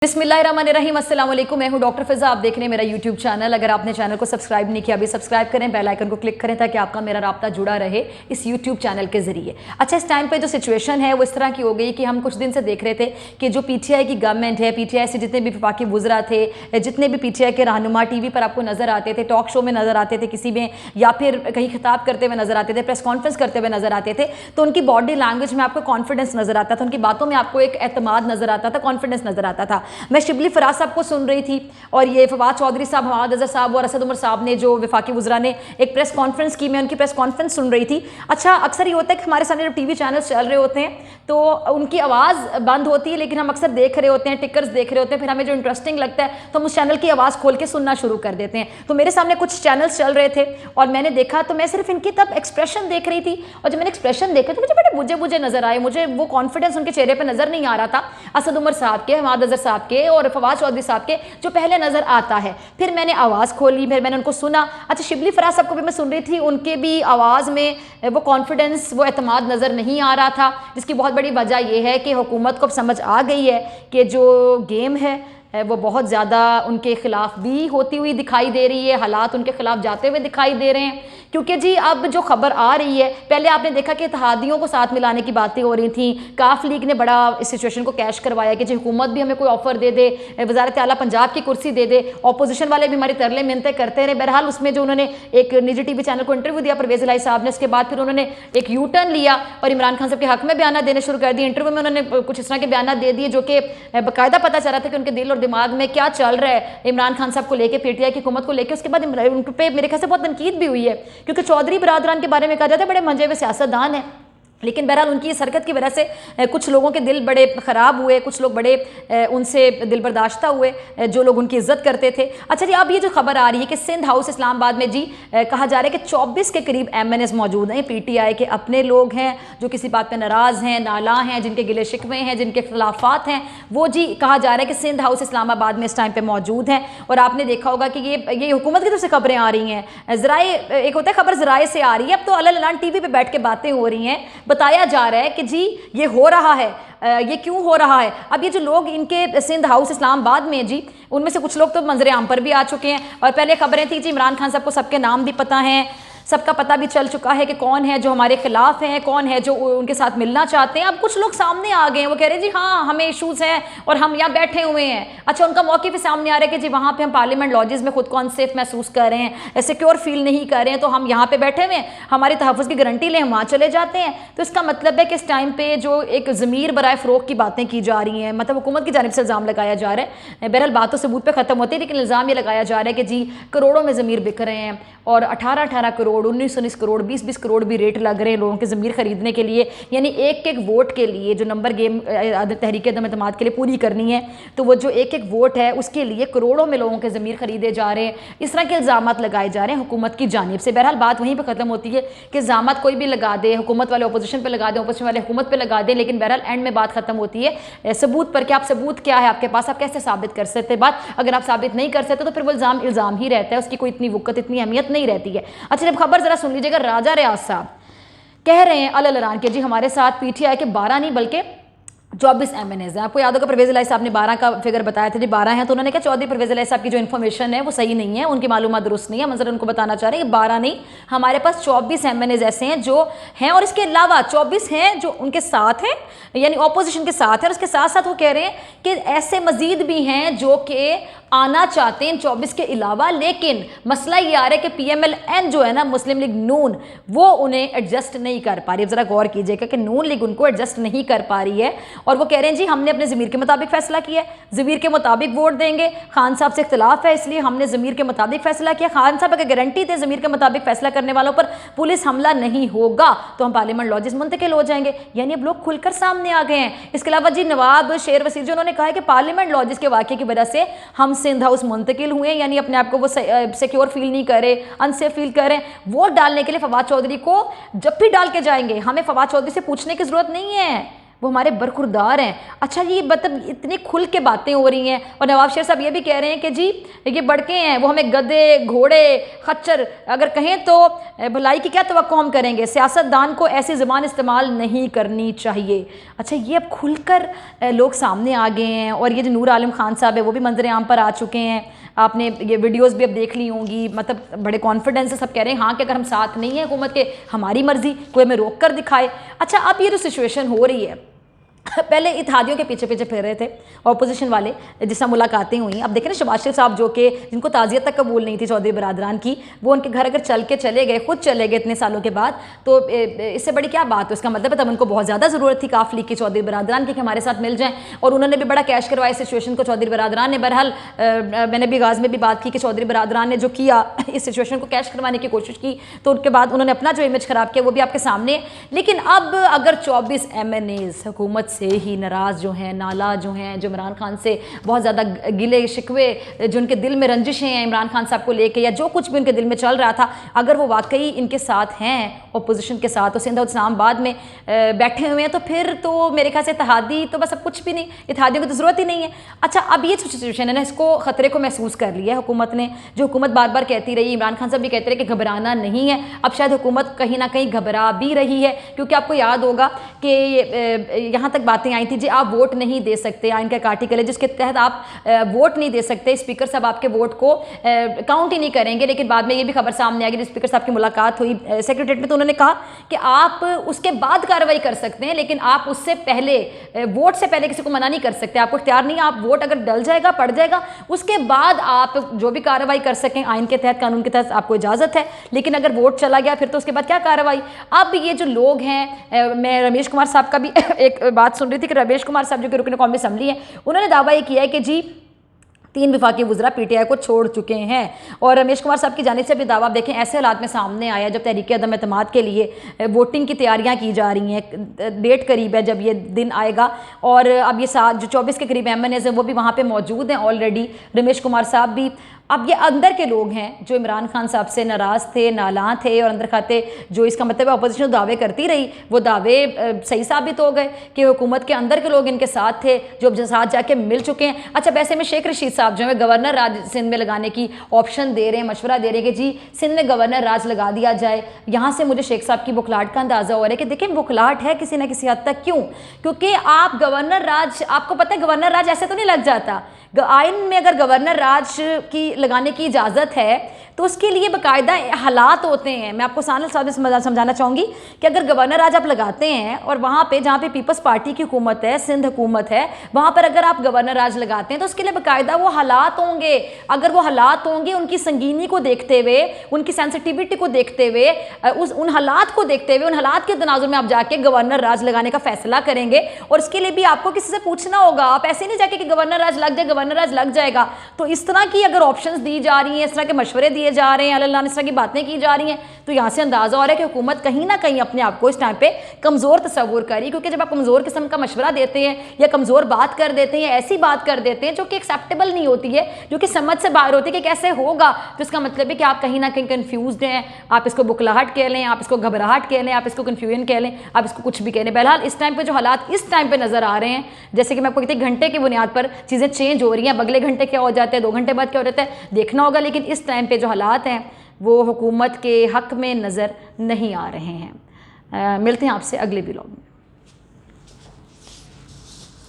बिस्मिल्लाहिर्रहमानिर्रहीम, अस्सलाम वालेकुम। मैं हूं डॉक्टर फिज़ा। आप देख रहे हैं मेरा यूट्यूब चैनल। अगर आपने चैनल को सब्सक्राइब नहीं किया अभी सब्सक्राइब करें, बेल आइकन को क्लिक करें ताकि आपका मेरा राब्ता जुड़ा रहे इस यूट्यूब चैनल के ज़रिए। अच्छा, इस टाइम पे जो सिचुएशन है वो इस तरह की हो गई कि हम कुछ दिन से देख रहे थे कि जो पीटीआई की गवर्नमेंट है, पीटीआई से जितने भी वफाकी वुज़रा थे, जितने भी पीटीआई के रहनुमा टीवी पर आपको नज़र आते थे, टॉक शो में नज़र आते थे, किसी में या फिर कहीं खिताब करते हुए नज़र आते थे, प्रेस कॉन्फ्रेंस करते हुए नज़र आते थे, तो उनकी बॉडी लैंग्वेज में आपको कॉन्फिडेंस नज़र आता था, उनकी बातों में आपको एक एतमाद नज़र आता था, कॉन्फिडेंस नज़र आता था। मैं शिबली फराज साहब को सुन रही थी और ये फवाद चौधरी साहब, हमाद अजहर साहब और असद उमर साहब ने जो वफाकी वुज़रा ने एक प्रेस कॉन्फ्रेंस की, मैं उनकी प्रेस कॉन्फ्रेंस सुन रही थी। अच्छा, अक्सर ये होता है कि हमारे सामने जब टीवी चैनल्स चल रहे होते हैं तो उनकी आवाज़ बंद होती है, लेकिन हम अक्सर देख रहे होते हैं, टिकर्स देख रहे होते हैं, फिर हमें जो इंटरेस्टिंग लगता है तो हम उस चैनल की आवाज़ खोल के सुनना शुरू कर देते हैं। तो मेरे सामने कुछ चैनल्स चल रहे थे और मैंने देखा तो मैं सिर्फ इनकी तब एक्सप्रेशन देख रही थी, और जब मैंने एक्सप्रेशन देखे तो मुझे बड़े बुझे बुझे नजर आए, मुझे वो कॉन्फिडेंस उनके चेहरे पर नजर नहीं आ रहा था, असद उमर साहब के, हमाद अजहर साहब के और फवाद चौधरी साहब के जो पहले नजर आता है। फिर मैंने आवाज़ खोली, फिर मैंने उनको सुना। अच्छा, शिबली फराज साहब को भी मैं सुन रही थी, उनके भी आवाज़ में वो कॉन्फिडेंस, वो एतमाद नज़र नहीं आ रहा था, जिसकी बहुत बड़ी वजह यह है कि हुकूमत को अब समझ आ गई है कि जो गेम है वो बहुत ज़्यादा उनके ख़िलाफ़ भी होती हुई दिखाई दे रही है, हालात उनके ख़िलाफ़ जाते हुए दिखाई दे रहे हैं। क्योंकि जी अब जो खबर आ रही है, पहले आपने देखा कि इत्तेहादियों को साथ मिलाने की बातें हो रही थी, काफ लीग ने बड़ा इस सिचुएशन को कैश करवाया कि जी हुकूमत भी हमें कोई ऑफर दे दे, वज़ारत आला पंजाब की कुर्सी दे दे, अपोजिशन वाले भी हमारी तरले मिन्नतें करते रहे। बहरहाल उसमें जो उन्होंने एक निजी टीवी चैनल को इंटरव्यू दिया परवेज़ इलाही साहब ने, उसके बाद फिर उन्होंने एक यू टर्न लिया और इमरान खान साहब के हक में बयान देने शुरू कर दिए। इंटरव्यू में उन्होंने कुछ इस तरह के बयान दे दिए जो कि बाकायदा पता चल रहा था कि उनके दिल और दिमाग में क्या चल रहा है इमरान खान साहब को लेकर, पीटीआई की हुकूमत को लेकर। उसके बाद उन पर मेरे ख्याल से बहुत तनकीद भी हुई है, क्योंकि चौधरी बरादरान के बारे में कहा जाता है बड़े मंजे हुए सियासतदान है, लेकिन बहरहाल उनकी इस हरकत की वजह से कुछ लोगों के दिल बड़े ख़राब हुए, कुछ लोग बड़े उनसे दिल बर्दाश्ता हुए जो लोग उनकी इज्जत करते थे। अच्छा जी, अब ये जो खबर आ रही है कि सिंध हाउस इस्लामाबाद में जी कहा जा रहा है कि 24 के करीब MNAs मौजूद हैं, पीटीआई के अपने लोग हैं जो किसी बात पर नाराज़ हैं, नाला हैं, जिनके गिले शिकवे हैं, जिनके खिलाफात हैं, वो जी कहा जा रहा है कि सिंध हाउस इस्लामाबाद में इस टाइम पर मौजूद हैं। और आपने देखा होगा कि ये हुकूमत की तरफ से खबरें आ रही हैं, ज़राए, एक होता है खबर ज़राए से आ रही है, अब तो अलग टीवी पर बैठ के बातें हो रही हैं, बताया जा रहा है कि जी ये हो रहा है, ये क्यों हो रहा है। अब ये जो लोग इनके सिंध हाउस इस्लामाबाद में जी, उनमें से कुछ लोग तो मंजर आम पर भी आ चुके हैं, और पहले खबरें थी जी इमरान खान साहब को सबके नाम भी पता हैं, सबका पता भी चल चुका है कि कौन है जो हमारे खिलाफ हैं, कौन है जो उनके साथ मिलना चाहते हैं। अब कुछ लोग सामने आ गए हैं, वो कह रहे हैं जी हाँ हमें इशूज़ हैं और हम यहाँ बैठे हुए हैं। अच्छा, उनका मौक़िफ़ भी सामने आ रहा है कि जी वहाँ पे हम पार्लियामेंट लॉजेस में खुद को अनसेफ महसूस कर रहे हैं, सिक्योर फील नहीं कर रहे हैं, तो हम यहाँ पे बैठे हुए हैं, हमारी तहफ़्फ़ुज़ की गारंटी लें, हम वहाँ चले जाते हैं। तो इसका मतलब है कि इस टाइम पर जो एक ज़मीर बराए फ़रोग़ की बातें की जा रही हैं, मतलब हुकूमत की जानिब से इल्ज़ाम लगाया जा रहा है, बहरहाल बातों सबूत पर ख़त्म होती है, लेकिन इल्ज़ाम ये लगाया जा रहा है कि जी करोड़ों में ज़मीर बिक रहे हैं, और 18-18 करोड़, 19-19 करोड़, 20-20 करोड़ भी रेट लग रहे हैं लोगों के ज़मीर ख़रीदने के लिए। यानी एक एक वोट के लिए जो नंबर गेम तहरीक अदम एतमाद के लिए पूरी करनी है, तो वो जो एक एक वोट है उसके लिए करोड़ों में लोगों के ज़मीर ख़रीदे जा रहे हैं। इस तरह के इल्ज़ामात लगाए जा रहे हैं हुकूमत की जानिब से। बहरहाल बात वहीं पर ख़त्म होती है कि इल्ज़ामात कोई भी लगा दे, हुकूमत वाले अपोजिशन पर लगा दें, अपोजिशन वाले हुकूमत पर लगा दें, लेकिन बहरहाल एंड में बात ख़त्म होती है सबूत पर कि आप सबूत क्या है आपके पास, आप कैसे साबित कर सकते बात। अगर आप साबित नहीं कर सकते तो फिर वो इल्ज़ाम ही रहता है, उसकी कोई इतनी वक़्त, इतनी अहमियत नहीं रहती है। अच्छा, जब खबर जरा सुन लीजिएगा, राजा रियाज साहब कह रहे हैं अलअरान के जी हमारे साथ पीटीआई के 12 नहीं बल्कि 24 MNAs हैं। आपको याद होगा परवेज़ इलाही साहब ने 12 का फिगर बताया था जी, 12 हैं, तो उन्होंने कहा चौधरी परवेज़ इलाही साहब की जो इन्फॉर्मेशन है वो सही नहीं है, उनकी मालूमात दुरुस्त नहीं है। मंजर उनको बताना चाह रहे हैं 12 नहीं, हमारे पास 24 MNAs ऐसे हैं जो हैं, और इसके अलावा 24 हैं जो उनके साथ हैं, यानी अपोजिशन के साथ है, और उसके साथ साथ वो कह रहे हैं कि ऐसे मजीद भी हैं जो कि आना चाहते हैं 24 के अलावा, लेकिन मसला ये आ रहा है कि PMLN जो है ना, मुस्लिम लीग नून, वो उन्हें एडजस्ट नहीं कर पा रही। ज़रा गौर कीजिएगा कि नून लीग उनको एडजस्ट नहीं कर पा रही है, और वो कह रहे हैं जी हमने अपने ज़मीर के मुताबिक फ़ैसला किया है, ज़मीर के मुताबिक वोट देंगे, खान साहब से इख्तिलाफ है इसलिए हमने ज़मीर के मुताबिक फ़ैसला किया। खान साहब अगर गारंटी थे ज़मीर के मुताबिक फ़ैसला करने वालों पर पुलिस हमला नहीं होगा तो हम पार्लियामेंट लॉजेस मुंतकिल हो जाएंगे। यानी अब लोग खुलकर सामने आ गए हैं। इसके अलावा जी नवाब शेर वसीर जी, उन्होंने कहा है कि पार्लियामेंट लॉजेस के वाक़े की वजह से हम सिंध हाउस मुंतकिल हुए, यानी अपने आप को वो सिक्योर फील नहीं करे, अनसेफ फील करें। वोट डालने के लिए फवाद चौधरी को जब भी डाल के जाएंगे, हमें फवाद चौधरी से पूछने की ज़रूरत नहीं है, वो हमारे बरखुरदार हैं। अच्छा जी, मतलब इतनी खुल के बातें हो रही हैं और नवाब शेर साहब ये भी कह रहे हैं कि जी ये बड़के हैं, वो हमें गधे, घोड़े, खच्चर अगर कहें तो भलाई की क्या तवक्को हम करेंगे, सियासतदान को ऐसी ज़बान इस्तेमाल नहीं करनी चाहिए। अच्छा, ये अब खुलकर लोग सामने आ गए हैं और ये जो नूर आलम खान साहब है वो भी मंजर आम पर आ चुके हैं। आपने ये वीडियोस भी अब देख ली होंगी, मतलब बड़े कॉन्फिडेंस से सब कह रहे हैं हाँ कि अगर हम साथ नहीं हैं हुकूमत के, हमारी मर्जी, कोई हमें रोक कर दिखाए। अच्छा, अब ये जो सिचुएशन हो रही है, पहले इत्तेहादियों के पीछे पीछे फिर रहे थे अपोजिशन वाले, जिससे मुलाकातें हुई। अब देखें ना, शहबाज शरीफ साहब जो कि जिनको ताज़ियत तक कबूल नहीं थी चौधरी बरादरान की, वो उनके घर अगर चल के चले गए, खुद चले गए इतने सालों के बाद, तो इससे बड़ी क्या बात है। उसका मतलब है तब उनको बहुत ज़्यादा ज़रूरत थी काफ लीग की चौधरी बरादरान की कि हमारे साथ मिल जाएँ, और उन्होंने भी बड़ा कैश करवाया सिचुएशन को चौधरी बरादरान ने। बहरहाल मैंने भी गाज़ में भी बात की कि चौधरी बरादरान ने जो किया इस सिचुएशन को कैश करवाने की कोशिश की, तो उनके बाद उन्होंने अपना जो इमेज ख़राब किया वो भी आपके सामने है। लेकिन अब अगर 24 MNAs हुकूमत से ही नाराज़ जो हैं, नाला जो हैं, जो इमरान खान से बहुत ज़्यादा गिले शिकवे, जो उनके दिल में रंजिशें हैं इमरान खान साहब को लेके, या जो कुछ भी उनके दिल में चल रहा था, अगर वो वाकई इनके साथ हैं अपोजिशन के साथ, तो सिंध और इस्लामाबाद में बैठे हुए हैं, तो फिर तो मेरे ख्याल से इत्तेहादी तो बस अब कुछ भी नहीं, इत्तेहादियों की तो ज़रूरत ही नहीं है। अच्छा, अब ये सिचुएशन है ना, इसको ख़तरे को महसूस कर लिया है हुकूमत ने। जो हुकूमत बार बार कहती रही, इमरान खान साहब भी कहते रहे कि घबराना नहीं है, अब शायद हुकूमत कहीं ना कहीं घबरा भी रही है, क्योंकि आपको याद होगा कि यहाँ तक बातें आई थी जी आप वोट नहीं दे सकते, आइन का एक आर्टिकल है जिसके तहत आप वोट नहीं दे सकते, स्पीकर साहब आपके वोट को काउंट ही नहीं करेंगे। लेकिन बाद में ये भी खबर सामने आ गई, स्पीकर साहब की मुलाकात हुई सेक्रेटरीट में, तो उन्होंने कहा कि आप उसके बाद कार्रवाई कर सकते हैं, लेकिन आप उससे पहले, वोट से पहले किसी को मना नहीं कर सकते, आपको इख्तियार नहीं है। आप वोट अगर डल जाएगा, पड़ जाएगा, उसके बाद आप जो भी कार्रवाई कर सकें आइन के तहत, कानून के तहत आपको इजाज़त है, लेकिन अगर वोट चला गया फिर तो उसके बाद क्या कार्रवाई। अब ये जो लोग हैं, मैं रमेश कुमार साहब का भी एक बात सुन रही थी कि रमेश कुमार साहब जो कि रुकन कौमी असम्बली है, उन्होंने दावा ये किया है कि जी 3 वफाकी वज़रा PTI को छोड़ चुके हैं। और रमेश कुमार साहब की जानिब से भी दावा देखें ऐसे हालात में सामने आया जब तहरीक अदम एतमाद के लिए वोटिंग की तैयारियां की जा रही हैं, डेट करीब है जब ये दिन आएगा, और अब ये जो 24 के करीब MNAs हैं वो भी वहाँ पे मौजूद हैं ऑलरेडी, रमेश कुमार साहब भी। अब ये अंदर के लोग हैं जो इमरान खान साहब से नाराज़ थे, नालां थे, और अंदर खाते जो, इसका मतलब है अपोजिशन दावे करती रही, वो दावे सही साबित हो गए कि हुकूमत के अंदर के लोग इनके साथ थे, जो अब साथ जाके मिल चुके हैं। अच्छा, वैसे में शेख रशीद साहब जो है गवर्नर राज सिंध में लगाने की ऑप्शन दे रहे हैं, मशवरा दे रहे हैं कि जी सिंध में गवर्नर राज लगा दिया जाए। यहाँ से मुझे शेख साहब की बुखलाहट का अंदाज़ा हो रहा है कि देखिए बुखलाहट है किसी न किसी हद तक। क्यों? क्योंकि आप गवर्नर राज, आपको पता है गवर्नर राज ऐसे तो नहीं लग जाता। आइन में अगर गवर्नर राज की लगाने की इजाज़त है तो उसके लिए बाकायदा हालात होते हैं। मैं आपको सानल साहब से समझाना चाहूँगी कि अगर गवर्नर राज आप लगाते हैं और वहाँ पे जहाँ पे पीपल्स पार्टी की हुकूमत है, सिंध हुकूमत है, वहाँ पर अगर आप गवर्नर राज लगाते हैं तो उसके लिए बाकायदा वो हालात होंगे। अगर वो हालात होंगे, उनकी संगीनी को देखते हुए, उनकी सेंसिटिविटी को देखते हुए, उन हालात को देखते हुए, उन हालात के तनाजुर में आप जाके गवर्नर राज लगाने का फैसला करेंगे। और इसके लिए भी आपको किसी से पूछना होगा, आप ऐसे नहीं जाके कि गवर्नर राज लग जाए, गवर्नर राज लग जाएगा। तो इस तरह की अगर ऑप्शंस दी जा रही हैं, इस तरह के मशवरे दिए जा रहे हैं, अल्लाह ने इस तरह की बातें की जा रही हैं, तो यहाँ से अंदाजा हो रहा है कि हुकूमत कहीं ना कहीं अपने आप को इस टाइम पे कमज़ोर तस्वुर करी। क्योंकि जब आप कमज़ोर किस्म का मशवरा देते हैं या कमज़ोर बात कर देते हैं, ऐसी बात कर देते हैं जो कि एक्सेप्टेबल नहीं होती है, जो कि समझ से बाहर होती है कि कैसे होगा, तो इसका मतलब है कि आप कहीं ना कहीं कन्फ्यूज़ड हैं। आप इसको बुखलाहट कह लें, आप इसको घबराहट कह लें, आप इसको कन्फ्यूजन कह लें, आप इसको कुछ भी कह लें। बहरहाल इस टाइम पर जो हालात इस टाइम पर नज़र आ रहे हैं, जैसे कि मैं आपको कहती घंटे की बुनियाद पर चीज़ें चेंज हो रही हैं, अगले घंटे क्या हो जाते हैं, 2 घंटे बाद क्या हो जाता है, देखना होगा। लेकिन इस टाइम पे जो हालात हैं वो हुकूमत के हक़ में नज़र नहीं आ रहे हैं। मिलते हैं आपसे अगले व्लॉग में।